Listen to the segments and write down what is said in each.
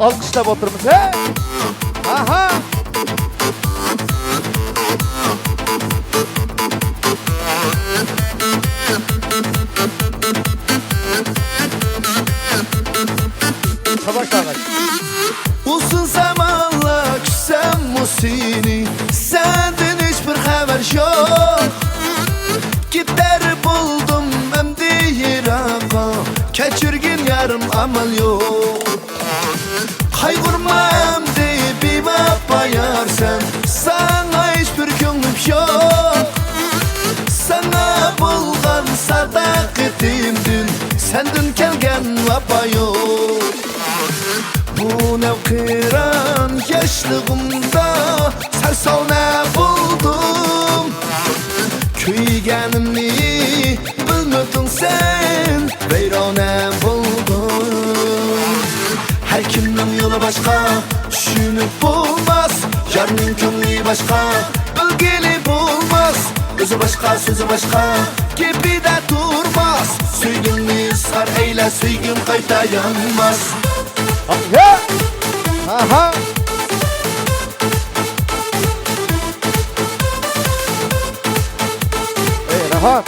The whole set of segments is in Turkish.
alkışlab oturmuş. Hey! Aha! Kabak kabak. Uzun zamanla küsem o seni, senden hiçbir haber yok. Gider buldum hem de yirağa, keçirgin yarım amal yok. Kaygırma hem de bir vapa yarsan, sana hiçbir gönlüm yok. Sana bulgan sadaketimdin, senden kelgen vapa yok. Bu nevkiran yaşlığımda sersane buldum. Kuyganimni bilmedin sen, veyrane buldum. Her kimnin yolu başka, düşünüp bulmaz. Yarının köngli başka, bilgili bulmaz. Özü başka, sözü başka, gibi de durmaz. Söygünlü sar eyle, söygün kayta yanmaz. Ya! Aha! Rahat.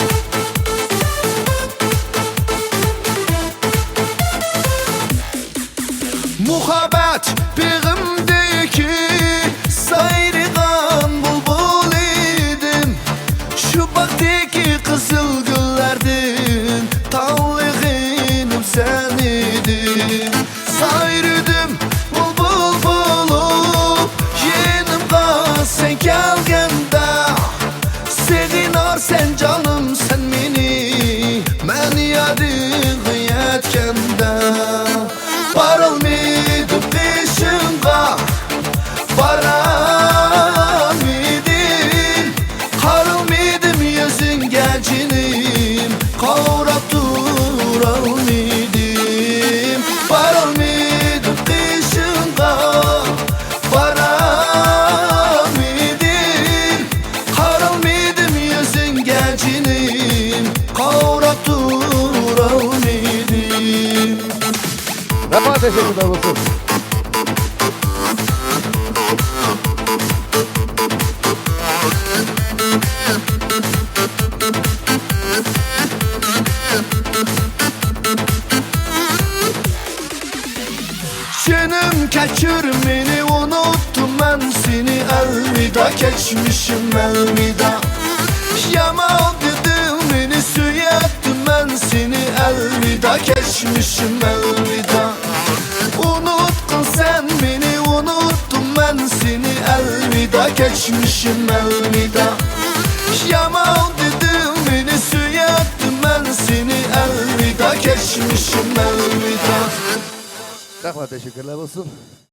Muhabbet begimdeki sayrigan bulbul idim. Şu baktaki kızıl güllerden tavliğinim sen idin. Sayrıdım bulbul bulup yenimga sen gelgende. Senin ar sen canım sen meni, men yadığı yetkende. Barılmıydım kışınga, varamıydım. Karılmıydım yüzün gelcinim, kavrap duralmıydım. Barılmıydım kışınga, varamıydım. Karılmıydım yüzün gelcinim, kavrap duralmıydım. Rahat teşekkürler olsun. Canım kaçır beni, unuttum ben seni. Elvida geçmişim elvida. Yaman dedim beni, süyettim ben seni. Elvida geçmişim elvida. Unuttun sen beni, unuttum ben seni. Elvida geçmişim elvida. Yaman dedim beni, süyettim ben seni. Elvida geçmişim elvida. Rahat teşekkürler olsun.